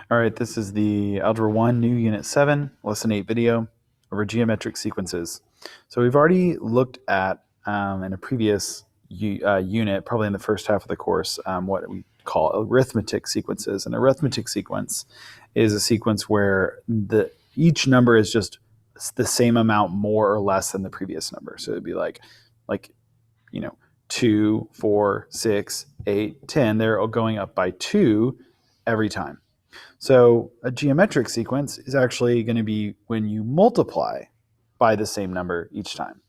All right, this is the Algebra 1, new Unit 7, Lesson 8 video over geometric sequences. So we've already looked at, in a previous unit, probably in the first half of the course, what we call arithmetic sequences. An arithmetic sequence is a sequence where each number is just the same amount more or less than the previous number. So it'd be like 2, 4, 6, 8, 10. They're all going up by 2 every time. So a geometric sequence is actually going to be when you multiply by the same number each time.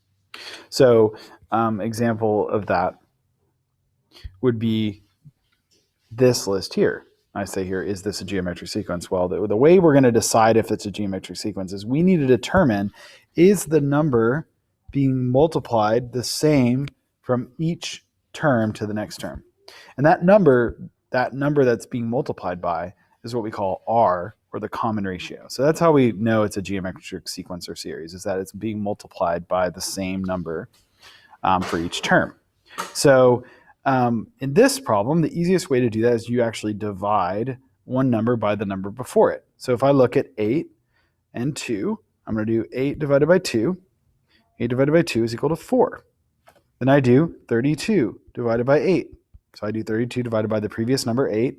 So example of that would be this list here. I say here, is this a geometric sequence? Well, the way we're going to decide if it's a geometric sequence is we need to determine, is the number being multiplied the same from each term to the next term? And that number that's being multiplied by is what we call R, or the common ratio. So that's how we know it's a geometric sequence or series, is that it's being multiplied by the same number for each term. So in this problem, the easiest way to do that is you actually divide one number by the number before it. So if I look at 8 and 2, I'm going to do 8 divided by 2. 8 divided by 2 is equal to 4. Then I do 32 divided by 8. So I do 32 divided by the previous number, 8.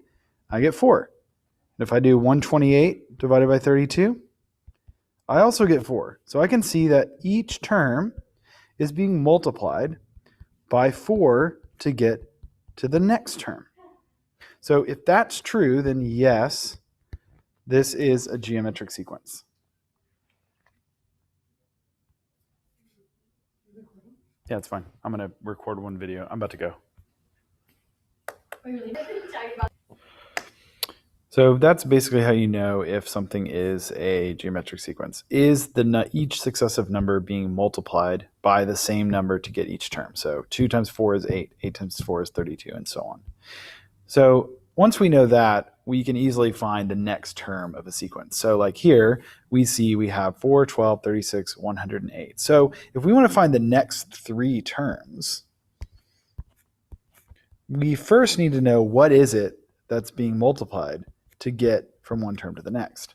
I get 4. And if I do 128 divided by 32, I also get 4. So I can see that each term is being multiplied by 4 to get to the next term. So if that's true, then yes, this is a geometric sequence. Yeah, it's fine. I'm going to record one video. I'm about to go. So that's basically how you know if something is a geometric sequence. Is each successive number being multiplied by the same number to get each term? So 2 times 4 is 8, 8 times 4 is 32, and so on. So once we know that, we can easily find the next term of a sequence. So like here, we see we have 4, 12, 36, 108. So if we want to find the next 3 terms, we first need to know what is it that's being multiplied to get from one term to the next.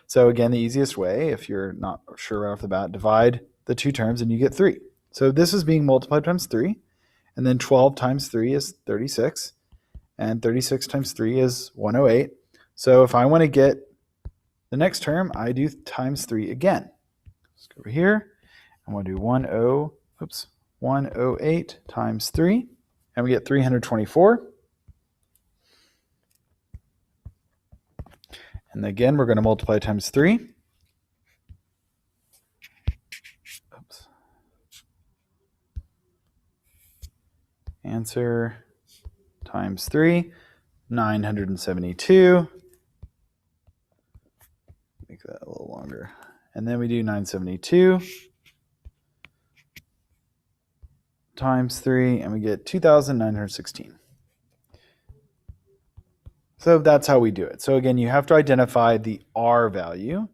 So again, the easiest way, if you're not sure right off the bat, divide the 2 terms and you get 3. So this is being multiplied times 3, and then 12 times 3 is 36, and 36 times 3 is 108. So if I want to get the next term, I do times 3 again. Let's go over here. I want to do 108 times 3, and we get 324. And again, we're going to multiply times 3. Oops. Answer times 3, 972. Make that a little longer. And then we do 972 times 3, and we get 2,916. So that's how we do it. So again, you have to identify the R value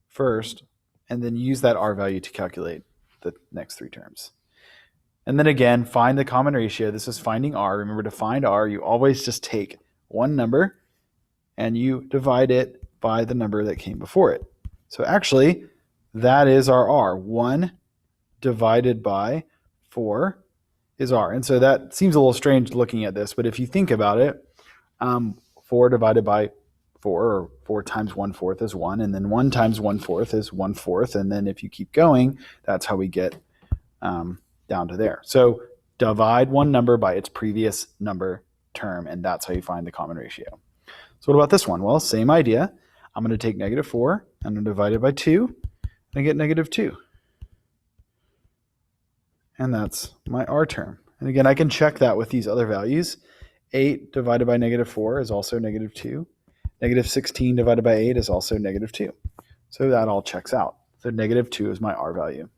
first, and then use that R value to calculate the next 3 terms. And then again, find the common ratio. This is finding R. Remember, to find R, you always just take one number and you divide it by the number that came before it. So actually, that is our R. 1 divided by 4 is R. And so that seems a little strange looking at this, but if you think about it, 4 divided by 4, or 4 times 1/4 is 1, and then 1 times 1/4 is 1/4, and then if you keep going, that's how we get down to there. So divide one number by its previous number term, and that's how you find the common ratio. So what about this one? Well, same idea. I'm going to take -4, I'm going to divide it by 2, and I get -2. And that's my R term. And again, I can check that with these other values. 8 divided by -4 is also -2. -16 divided by 8 is also -2. So that all checks out. So -2 is my R value.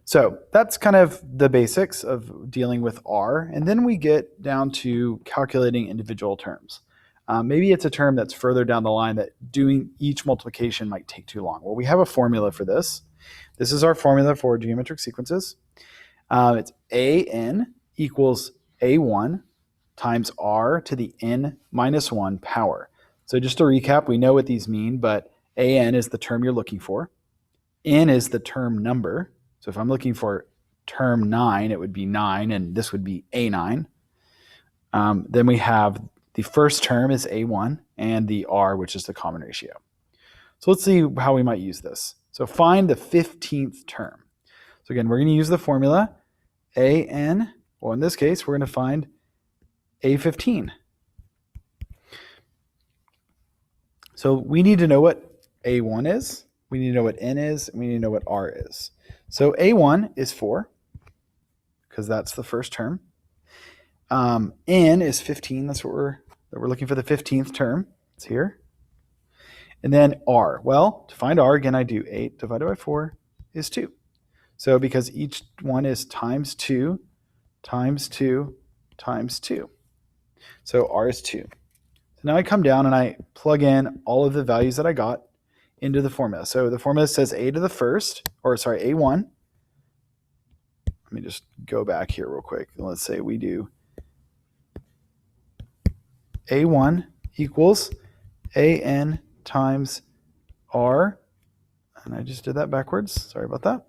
So that's kind of the basics of dealing with R. And then we get down to calculating individual terms. Maybe it's a term that's further down the line that doing each multiplication might take too long. Well, we have a formula for this. This is our formula for geometric sequences. It's AN equals A1 times R to the N minus 1 power. So just to recap, we know what these mean, but AN is the term you're looking for. N is the term number. So if I'm looking for term 9, it would be 9, and this would be A9. Then we have the first term is A1, and the R, which is the common ratio. So let's see how we might use this. So find the 15th term. So again, we're going to use the formula AN. Well, in this case, we're going to find A15. So we need to know what A1 is. We need to know what N is. And we need to know what R is. So A1 is 4, because that's the first term. N is 15. That's what we're looking for, the 15th term. It's here. And then R. Well, to find R, again, I do 8 divided by 4 is 2. So because each one is times 2, times 2, times 2. So R is 2. So now I come down and I plug in all of the values that I got into the formula. So the formula says A to the first, or sorry, A1. Let me just go back here real quick. Let's say we do A1 equals AN times R, and I just did that backwards. Sorry about that.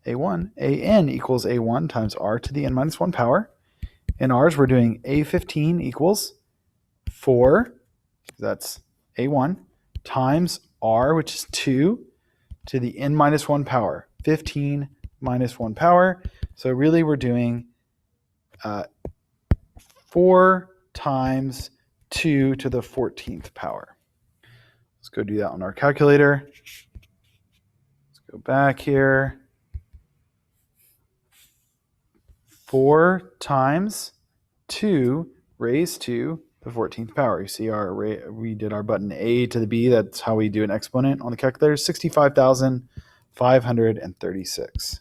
A1, AN equals A1 times R to the N minus 1 power. In ours, we're doing A15 equals 4, that's A1, times R, which is 2, to the N minus 1 power. 15 minus 1 power. So really we're doing 4 times 2 to the 14th power. Let's go do that on our calculator. Let's go back here. 4 times 2 raised to the 14th power. You see we did our button A to the B. That's how we do an exponent on the calculator. 65,536.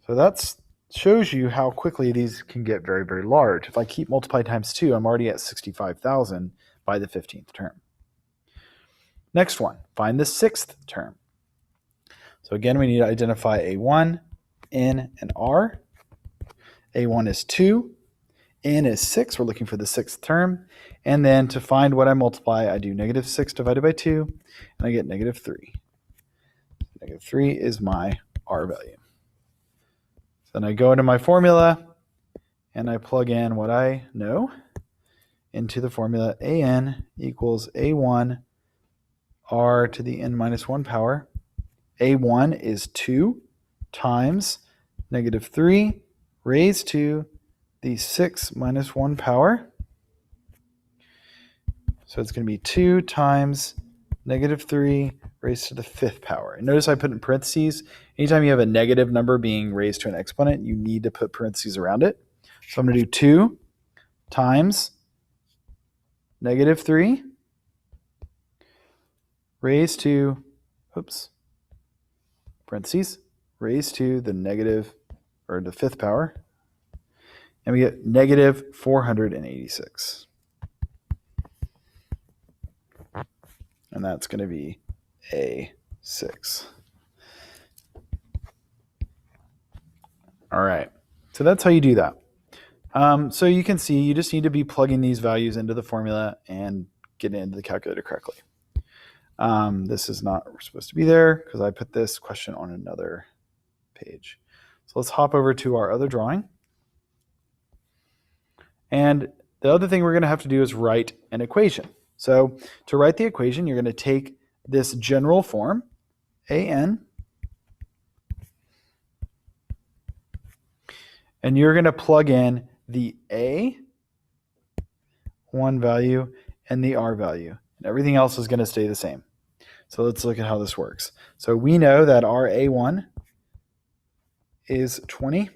So that shows you how quickly these can get very, very large. If I keep multiplying times 2, I'm already at 65,000 by the 15th term. Next one, find the 6th term. So again, we need to identify A1, N, and R. A1 is 2. N is 6. We're looking for the 6th term. And then to find what I multiply, I do negative 6 divided by 2, and I get negative 3. Negative 3 is my R value. So then I go into my formula, and I plug in what I know into the formula. AN equals A1 R to the N minus 1 power. A1 is 2 times negative 3 raised to the 6 minus 1 power. So it's going to be 2 times negative 3 raised to the 5th power. And notice I put in parentheses. Anytime you have a negative number being raised to an exponent, you need to put parentheses around it. So I'm going to do 2 times negative 3 raised to, parentheses, raised to the negative, or the 5th power. And we get negative 486. And that's going to be A6. All right. So that's how you do that. So you can see you just need to be plugging these values into the formula and getting into the calculator correctly. This is not supposed to be there because I put this question on another page. So let's hop over to our other drawing. And the other thing we're going to have to do is write an equation. So to write the equation, you're going to take this general form, AN, and you're going to plug in the A1 value and the R value. And everything else is going to stay the same. So let's look at how this works. So we know that our A1 is 20.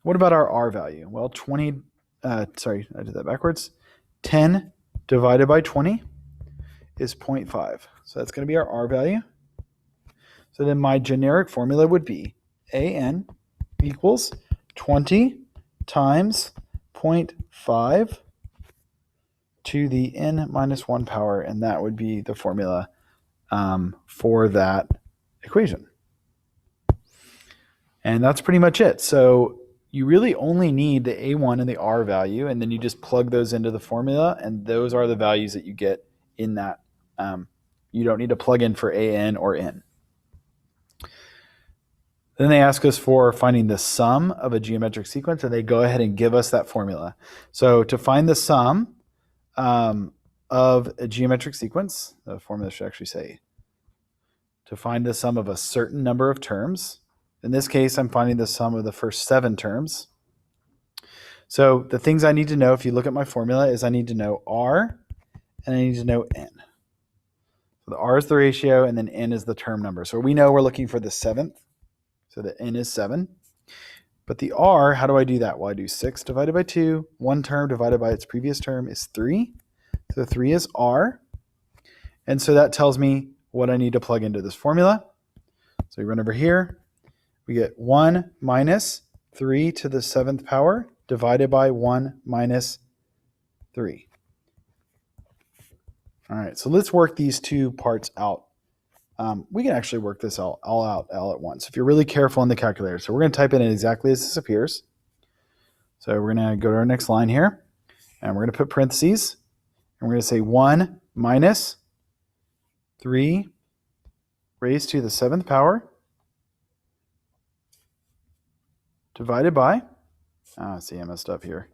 What about our R value? Well, 20, sorry, I did that backwards. 10 divided by 20 is 0.5. So that's going to be our R value. So then my generic formula would be AN equals 20 times 0.5 to the N minus 1 power, and that would be the formula for that equation. And that's pretty much it. So you really only need the A1 and the R value, and then you just plug those into the formula, and those are the values that you get in that. You don't need to plug in for AN or N. Then they ask us for finding the sum of a geometric sequence, and they go ahead and give us that formula. So to find the sum of a geometric sequence, the formula should actually say, to find the sum of a certain number of terms. In this case, I'm finding the sum of the first 7 terms. So the things I need to know, if you look at my formula, is I need to know R, and I need to know N. So the R is the ratio, and then N is the term number. So we know we're looking for the 7th. So the N is 7. But the R, how do I do that? Well, I do 6 divided by 2. One term divided by its previous term is 3. So 3 is R. And so that tells me what I need to plug into this formula. So we run over here. We get 1 minus 3 to the 7th power divided by 1 minus 3. All right, so let's work these two parts out. We can actually work this all out at once if you're really careful in the calculator. So we're going to type in it exactly as this appears. So we're going to go to our next line here, and we're going to put parentheses, and we're going to say 1 minus 3 raised to the 7th power divided by, see, I messed up here.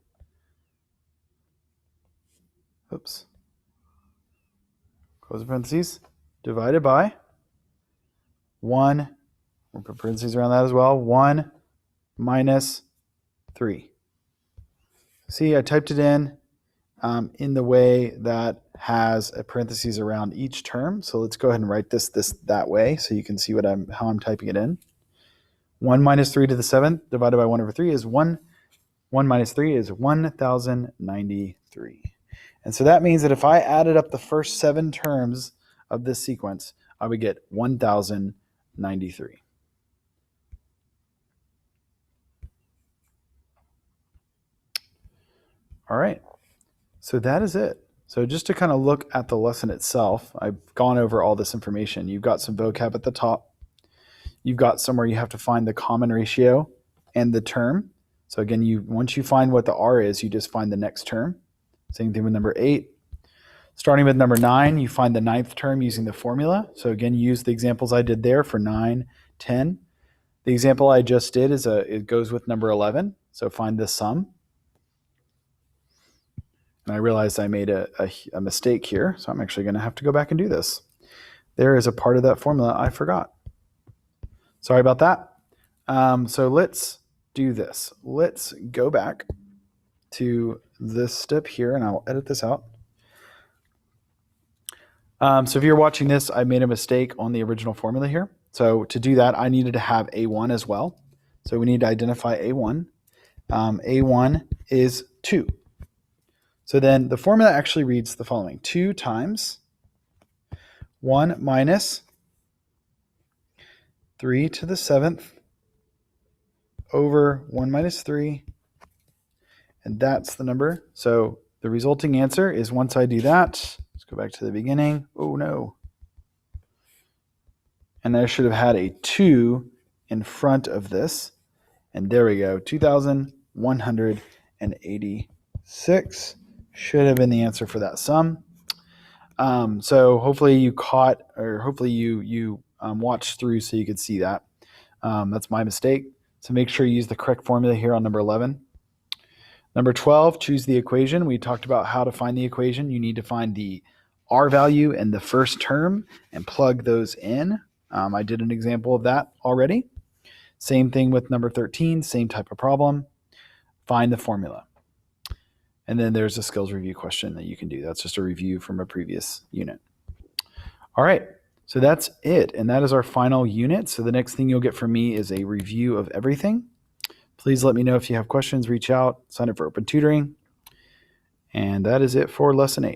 Oops. Close the parentheses, divided by 1, we'll put parentheses around that as well, 1 minus 3. See, I typed it in the way that has a parentheses around each term. So let's go ahead and write this that way so you can see how I'm typing it in. 1 minus 3 to the 7th divided by 1 over 3 is 1. 1 minus 3 is 1,093. And so that means that if I added up the first 7 terms of this sequence, I would get 1,093. All right, so that is it. So just to kind of look at the lesson itself, I've gone over all this information. You've got some vocab at the top. You've got somewhere you have to find the common ratio and the term. So again, once you find what the R is, you just find the next term. Same thing with number 8. Starting with number 9, you find the 9th term using the formula. So again, use the examples I did there for 9, 10. The example I just did it goes with number 11. So find the sum. And I realized I made a mistake here, so I'm actually going to have to go back and do this. There is a part of that formula I forgot. Sorry about that. So let's do this. Let's go back to this step here, and I'll edit this out. So if you're watching this, I made a mistake on the original formula here. So to do that, I needed to have A1 as well. So we need to identify A1. A1 is 2. So then the formula actually reads the following. 2 times 1 minus 3 to the 7th over 1 minus 3. And that's the number. So the resulting answer is, once I do that, let's go back to the beginning. Oh, no. And I should have had a 2 in front of this. And there we go. 2,186 should have been the answer for that sum. So hopefully you caught, or hopefully you watched through so you could see that. That's my mistake. So make sure you use the correct formula here on number 11. Number 12, choose the equation. We talked about how to find the equation. You need to find the R value and the first term and plug those in. I did an example of that already. Same thing with number 13, same type of problem. Find the formula. And then there's a skills review question that you can do. That's just a review from a previous unit. All right, so that's it. And that is our final unit. So the next thing you'll get from me is a review of everything. Please let me know if you have questions, reach out, sign up for open tutoring. And that is it for lesson 8.